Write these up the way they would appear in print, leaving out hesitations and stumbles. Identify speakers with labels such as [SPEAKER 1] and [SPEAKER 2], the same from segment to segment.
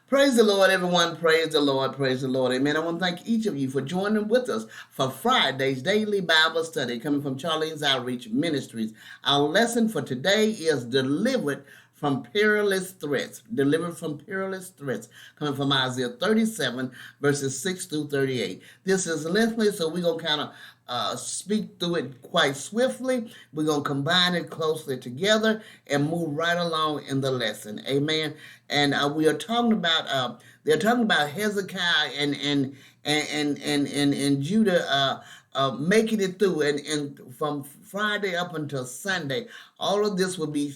[SPEAKER 1] Praise the Lord, everyone. Praise the Lord. Praise the Lord. Amen. I want to thank each of you for joining with us for Friday's daily Bible study coming from Charlene's Outreach Ministries. Our lesson for today is delivered from perilous threats. Delivered from perilous threats. Coming from Isaiah 37, verses 6 through 38. This is lengthy, so we're going to kind of speak through it quite swiftly. We're going to combine it closely together and move right along in the lesson. Amen. And we are talking about they're talking about Hezekiah and Judah making it through, and from Friday up until Sunday, all of this will be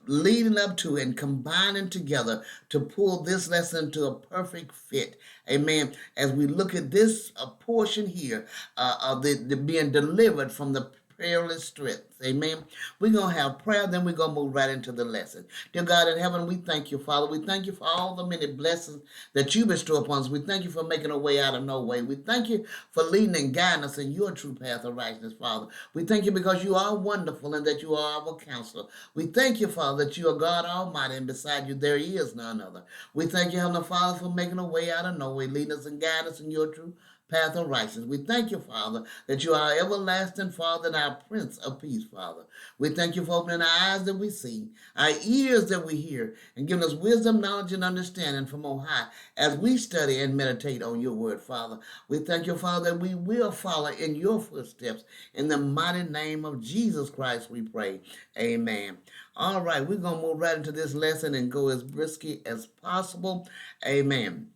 [SPEAKER 1] leading up to and combining together to pull this lesson to a perfect fit. Amen. As we look at this portion here of the being delivered from the perilous threats. Amen. We're going to have prayer, then we're going to move right into the lesson. Dear God in heaven, we thank you, Father. We thank you for all the many blessings that you bestow upon us. We thank you for making a way out of no way. We thank you for leading and guiding us in your true path of righteousness, Father. We thank you because you are wonderful and that you are our counselor. We thank you, Father, that you are God Almighty and beside you there is none other. We thank you, Heavenly Father, for making a way out of no way, leading us and guiding us in your true path of righteousness. We thank you, Father, that you are our everlasting Father and our Prince of Peace, Father. We thank you for opening our eyes that we see, our ears that we hear, and giving us wisdom, knowledge, and understanding from on high as we study and meditate on your word, Father. We thank you, Father, that we will follow in your footsteps. In the mighty name of Jesus Christ, we pray. Amen. All right, we're going to move right into this lesson and go as briskly as possible. Amen.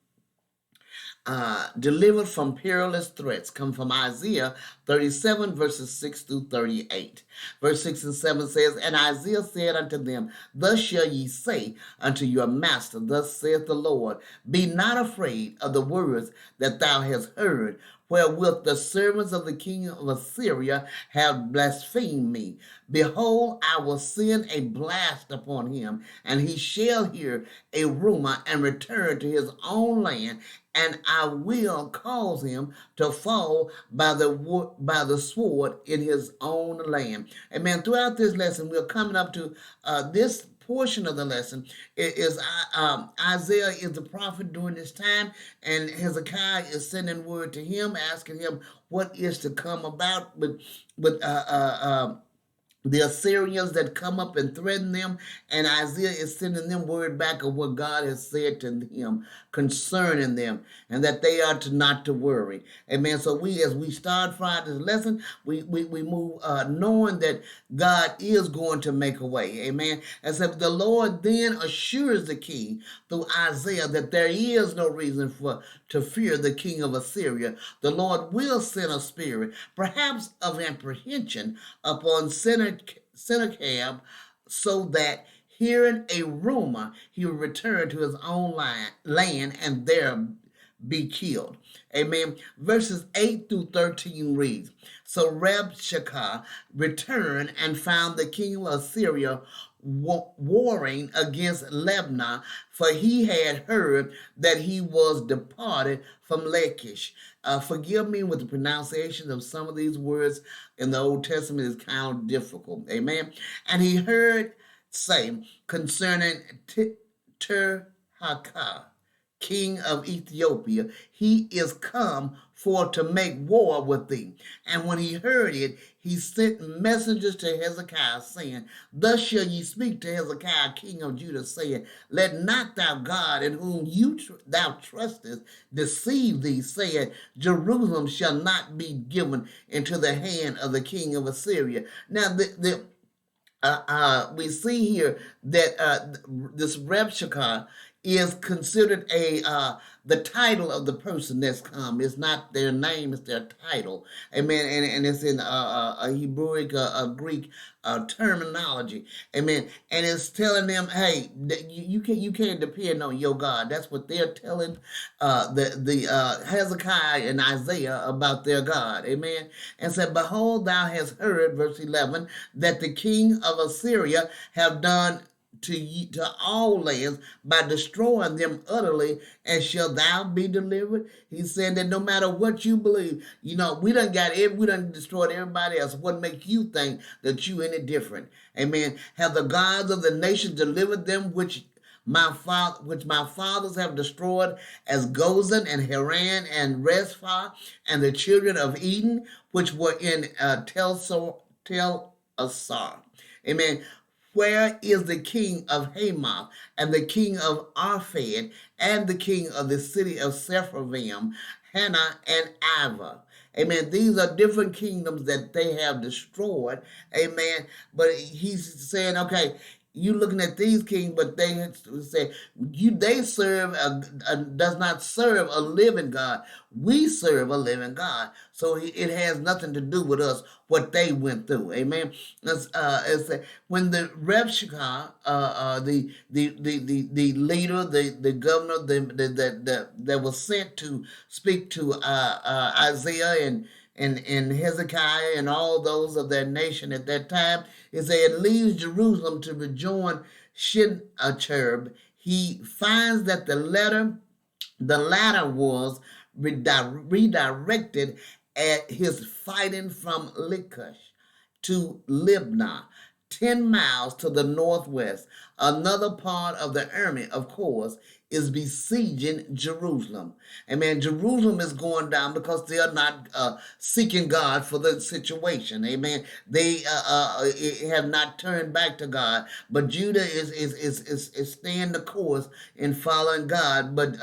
[SPEAKER 1] Delivered from perilous threats come from Isaiah 37 verses 6 through 38. Verse 6 and 7 says, And Isaiah said unto them, Thus shall ye say unto your master, Thus saith the Lord, Be not afraid of the words that thou hast heard, wherewith the servants of the king of Assyria have blasphemed me. Behold, I will send a blast upon him, and he shall hear a rumour and return to his own land, and I will cause him to fall by the sword in his own land. Amen. Throughout this lesson, we're coming up to this portion of the lesson. It is Isaiah is the prophet during this time, and Hezekiah is sending word to him, asking him what is to come about with the Assyrians that come up and threaten them, and Isaiah is sending them word back of what God has said to him concerning them, and that they are not to worry. Amen. So as we start Friday's lesson, we move knowing that God is going to make a way. Amen. And so the Lord then assures the king through Isaiah that there is no reason to fear the king of Assyria. The Lord will send a spirit, perhaps of apprehension, upon Sennacherib, so that hearing a rumor, he will return to his own land and there be killed. Amen. Verses 8 through 13 reads, So Rabshakeh returned and found the king of Assyria warring against Libnah, for he had heard that he was departed from Lachish. Forgive me with the pronunciation of some of these words in the Old Testament is kind of difficult. Amen. And he heard say concerning Tirhakah, king of Ethiopia, he is come for to make war with thee. And when he heard it, he sent messengers to Hezekiah, saying, Thus shall ye speak to Hezekiah, king of Judah, saying, Let not thou God in whom thou trustest deceive thee, saying, Jerusalem shall not be given into the hand of the king of Assyria. Now, we see here that this Rabshakeh is considered the title of the person that's come. It's not their name, it's their title. Amen. And it's in a Hebrewic, Greek terminology. Amen. And it's telling them, hey, you can't depend on your God. That's what they're telling the Hezekiah and Isaiah about their God. Amen. And said, Behold, thou hast heard, verse 11, that the king of Assyria have done to all lands by destroying them utterly, and shall thou be delivered? He's saying that no matter what you believe, we done destroyed everybody else. What makes you think that you any different? Amen. Have the gods of the nations delivered them which which my fathers have destroyed, as Gozan and Haran and Rezpha, and the children of Eden, which were in Tel-Assar. Amen. Where is the king of Hamath, and the king of Arphad, and the king of the city of Sepharvaim, Hannah and Ivah? Amen. These are different kingdoms that they have destroyed. Amen. But he's saying, okay, you looking at these kings, but they say they serve does not serve a living God. We serve a living God, so it has nothing to do with us what they went through. Amen. It's when the Rabshakeh, the leader, the governor, that was sent to speak to Isaiah and Hezekiah and all those of their nation at that time, is it leaves Jerusalem to rejoin Sennacherib. He finds that the latter was redirected at his fighting from Lachish to Libnah, 10 miles to the northwest. Another part of the army, of course, is besieging Jerusalem. Amen. Jerusalem is going down because they are not seeking God for the situation. Amen. They have not turned back to God, but Judah is staying the course in following God, but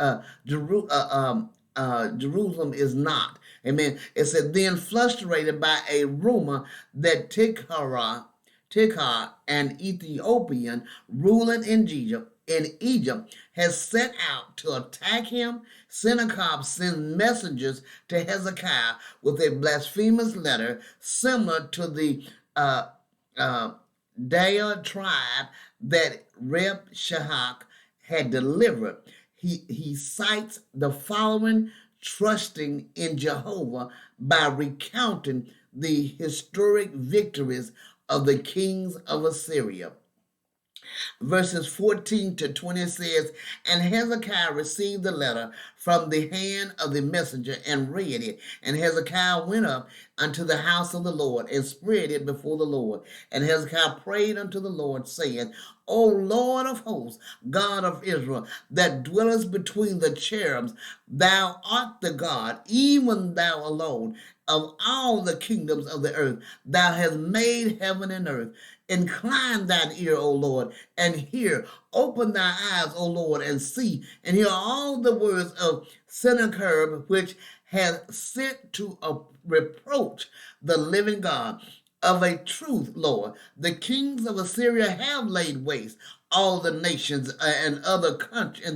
[SPEAKER 1] Jerusalem is not. Amen. It said, then frustrated by a rumor that Tirhakah, an Ethiopian ruling in Egypt, has set out to attack him, Sennacherib sends messengers to Hezekiah with a blasphemous letter similar to the Daya tribe that Rabshakeh had delivered. He cites the following trusting in Jehovah by recounting the historic victories of the kings of Assyria. Verses 14 to 20 says, and Hezekiah received the letter from the hand of the messenger and read it. And Hezekiah went up unto the house of the Lord and spread it before the Lord. And Hezekiah prayed unto the Lord, saying, O Lord of hosts, God of Israel, that dwellest between the cherubims, thou art the God, even thou alone, of all the kingdoms of the earth. Thou hast made heaven and earth. Incline thine ear, O Lord, and hear. Open thy eyes, O Lord, and see, and hear all the words of Sennacherib, which hath sent to reproach the living God. Of a truth, Lord, the kings of Assyria have laid waste all the nations and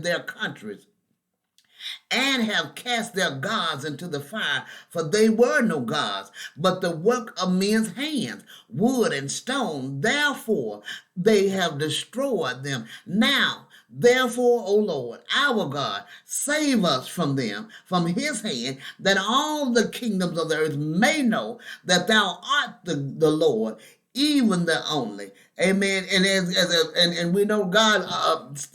[SPEAKER 1] their countries, and have cast their gods into the fire, for they were no gods, but the work of men's hands, wood and stone. Therefore they have destroyed them. Now, therefore, O Lord, our God, save us from them, from his hand, that all the kingdoms of the earth may know that thou art the Lord, even the only. Amen. And we know God,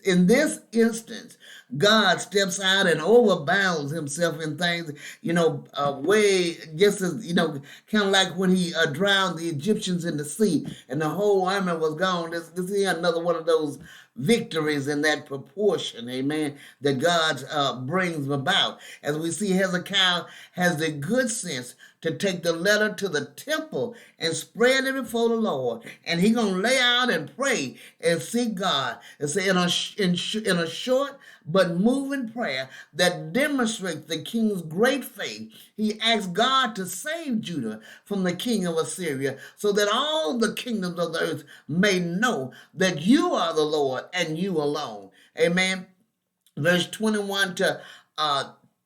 [SPEAKER 1] in this instance, God steps out and overbounds himself in things, way just as, kind of like when he drowned the Egyptians in the sea and the whole army was gone. This is another one of those victories in that proportion, amen, that God brings about. As we see, Hezekiah has the good sense to take the letter to the temple and spread it before the Lord. And he's going to lay out and pray and seek God. And say in a short but moving prayer that demonstrates the king's great faith, he asks God to save Judah from the king of Assyria, so that all the kingdoms of the earth may know that you are the Lord and you alone. Amen. Verse 21 to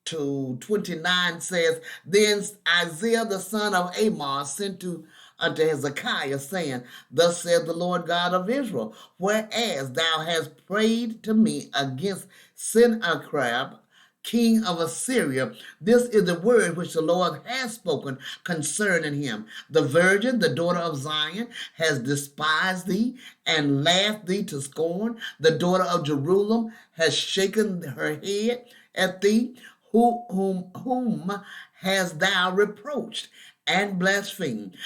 [SPEAKER 1] 29 says, then Isaiah the son of Amos sent unto Hezekiah, saying, thus saith the Lord God of Israel, whereas thou hast prayed to me against Sennacherib, king of Assyria, this is the word which the Lord has spoken concerning him. The virgin, the daughter of Zion, has despised thee and laughed thee to scorn. The daughter of Jerusalem has shaken her head at thee. Whom hast thou reproached and blasphemed?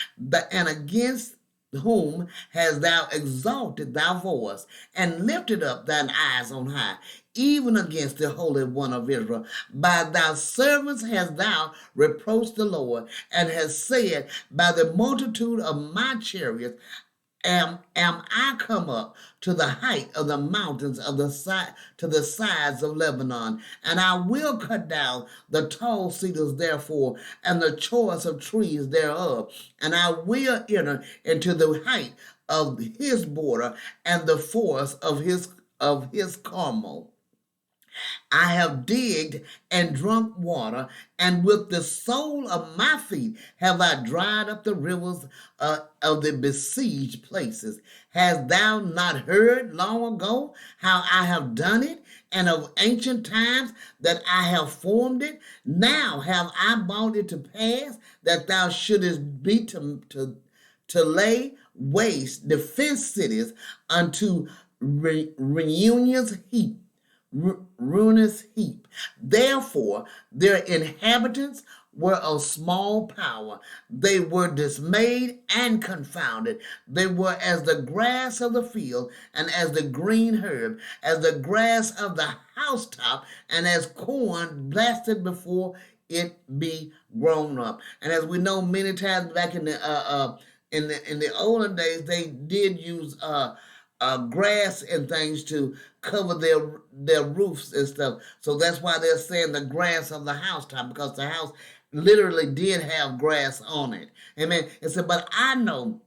[SPEAKER 1] And against whom hast thou exalted thy voice, and lifted up thine eyes on high, even against the Holy One of Israel? By thy servants hast thou reproached the Lord, and hast said, by the multitude of my chariots am I come up to the height of the mountains of the side to the sides of Lebanon, and I will cut down the tall cedars therefore, and the choice of trees thereof, and I will enter into the height of his border, and the forest of his Carmel. I have digged and drunk water, and with the sole of my feet have I dried up the rivers of the besieged places. Hast thou not heard long ago how I have done it, and of ancient times that I have formed it? Now have I brought it to pass that thou shouldest be to lay waste the fenced cities unto reunion's heap, ruinous heap. Therefore, their inhabitants were of small power. They were dismayed and confounded. They were as the grass of the field, and as the green herb, as the grass of the housetop, and as corn blasted before it be grown up. And as we know, many times back in the olden days, they did use grass and things to cover their roofs and stuff. So that's why they're saying the grass of the housetop, because the house literally did have grass on it. Amen. It said, but I know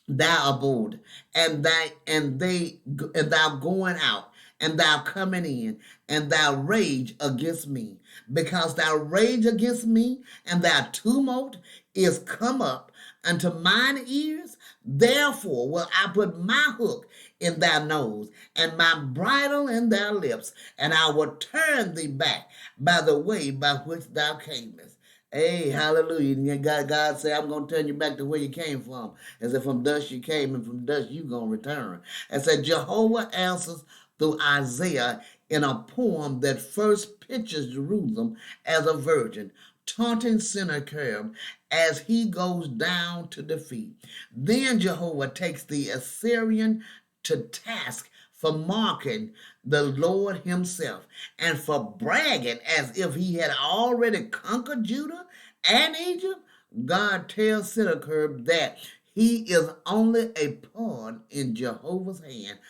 [SPEAKER 1] thou abode, and thou going out, and thou coming in, and thou rage against me, because thou rage against me, and thy tumult is come up unto mine ears. Therefore will I put my hook in thy nose, and my bridle in thy lips, and I will turn thee back by the way by which thou camest. Hey, hallelujah. God said, I'm going to turn you back to where you came from. As if from dust you came, and from dust you going to return. And said, Jehovah answers through Isaiah in a poem that first pictures Jerusalem as a virgin, taunting Sennacherib as he goes down to defeat. Then Jehovah takes the Assyrian to task for mocking the Lord himself, and for bragging as if he had already conquered Judah and Egypt. God tells Sennacherib that he is only a pawn in Jehovah's hand,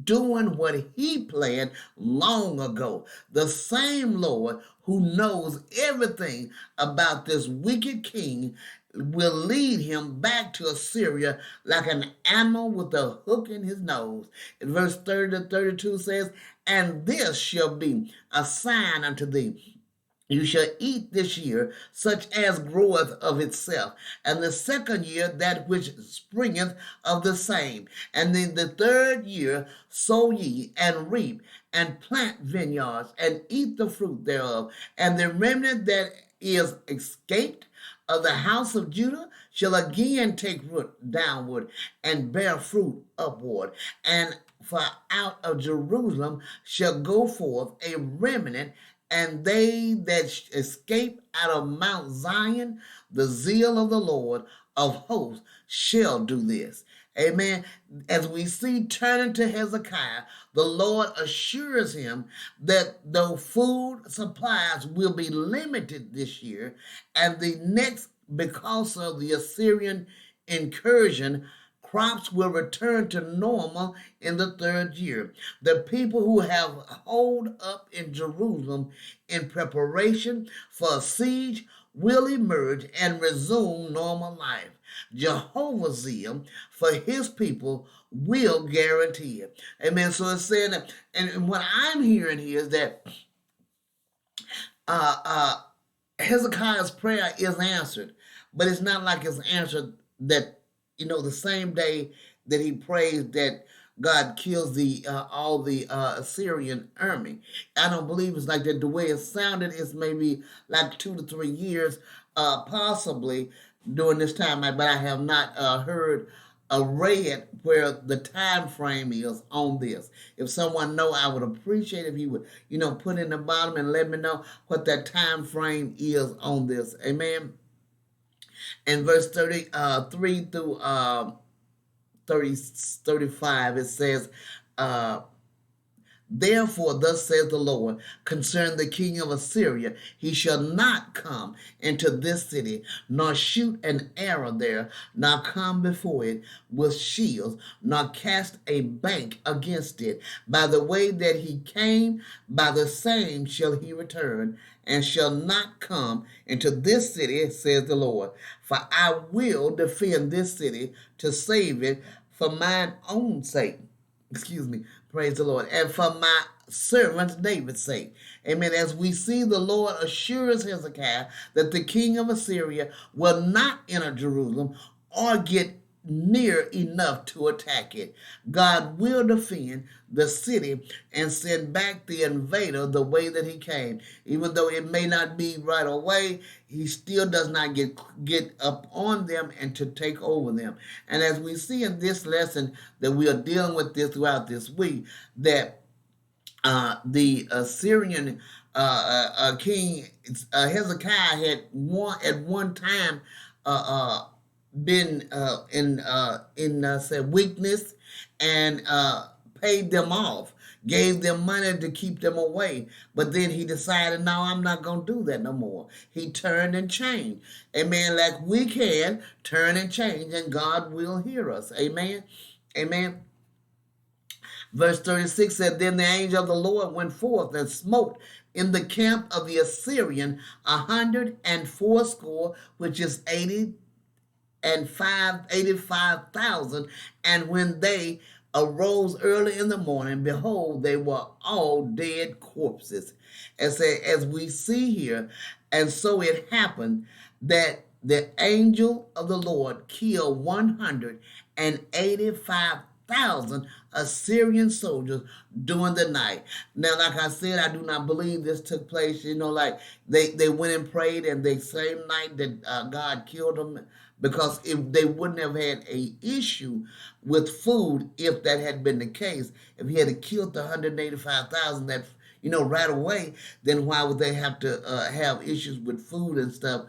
[SPEAKER 1] doing what he planned long ago. The same Lord who knows everything about this wicked king will lead him back to Assyria like an animal with a hook in his nose. In verse 30 to 32 says, and this shall be a sign unto thee. You shall eat this year such as groweth of itself, and the second year that which springeth of the same. And in the third year sow ye, and reap, and plant vineyards, and eat the fruit thereof. And the remnant that is escaped of the house of Judah shall again take root downward, and bear fruit upward. And for out of Jerusalem shall go forth a remnant, and they that escape out of Mount Zion, the zeal of the Lord of hosts shall do this. Amen. As we see turning to Hezekiah, the Lord assures him that though food supplies will be limited this year and the next, because of the Assyrian incursion, crops will return to normal in the third year. The people who have holed up in Jerusalem in preparation for a siege will emerge and resume normal life. Jehovah's zeal for his people will guarantee it. Amen. So it's saying that, and what I'm hearing here is that Hezekiah's prayer is answered, but it's not like it's answered that, the same day that he prays that God kills all the Assyrian army. I don't believe it's like that. The way it sounded is maybe like 2 to 3 years, possibly during this time. But I have not heard or read where the time frame is on this. If someone know, I would appreciate if you would, put in the bottom and let me know what that time frame is on this. Amen. In verse 33 through 35, it says, Therefore, thus says the Lord, concerning the king of Assyria, he shall not come into this city, nor shoot an arrow there, nor come before it with shields, nor cast a bank against it. By the way that he came, by the same shall he return, and shall not come into this city, says the Lord. For I will defend this city to save it for mine own sake. Excuse me. Praise the Lord. And for my servant David's sake. Amen. As we see, the Lord assures Hezekiah that the king of Assyria will not enter Jerusalem or get near enough to attack it. God will defend the city and send back the invader the way that he came. Even though it may not be right away, he still does not get up on them and to take over them. And as we see in this lesson that we are dealing with this throughout this week, that the Assyrian king Hezekiah had at one time been in said weakness and paid them off, gave them money to keep them away. But then he decided, no, I'm not going to do that no more. He turned and changed. Amen. Like we can turn and change, and God will hear us. Amen. Amen. Verse 36 said, Then the angel of the Lord went forth and smote in the camp of the Assyrian 180, which is 85,000. And when they arose early in the morning, behold, they were all dead corpses. As we see here, and so it happened that the angel of the Lord killed 185,000 Assyrian soldiers during the night. Now, like I said, I do not believe this took place. Like they went and prayed, and the same night that God killed them, because if they wouldn't have had a issue with food if that had been the case. If he had killed the 185,000 that right away, then why would they have to have issues with food and stuff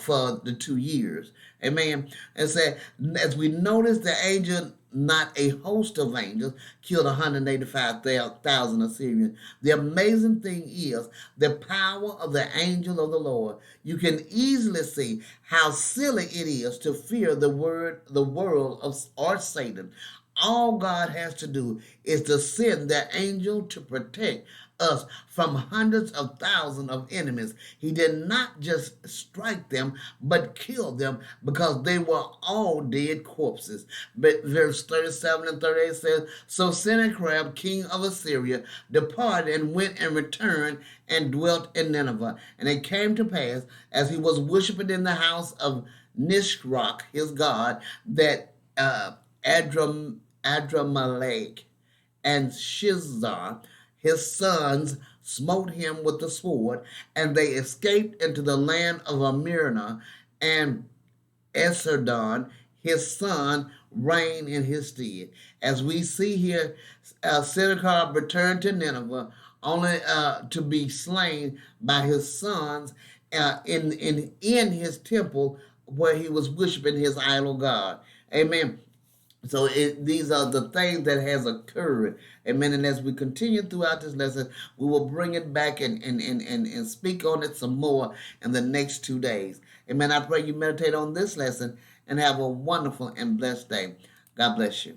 [SPEAKER 1] for the 2 years? Amen. And said, as we notice, the angel, not a host of angels, killed 185,000 Assyrians. The amazing thing is the power of the angel of the Lord. You can easily see how silly it is to fear the world or Satan. All God has to do is to send that angel to protect us from hundreds of thousands of enemies. He did not just strike them, but kill them, because they were all dead corpses. But verse 37 and 38 says, So Sennacherib, king of Assyria, departed and went and returned and dwelt in Nineveh. And it came to pass, as he was worshiping in the house of Nisroch, his god, that Adramelech and Shizar, his sons, smote him with the sword, and they escaped into the land of Amirna, and Esarhaddon, his son, reigned in his stead. As we see here, Sennacherib returned to Nineveh, only to be slain by his sons in his temple where he was worshiping his idol god. Amen. So these are the things that has occurred. Amen. And as we continue throughout this lesson, we will bring it back and speak on it some more in the next 2 days. Amen. I pray you meditate on this lesson and have a wonderful and blessed day. God bless you.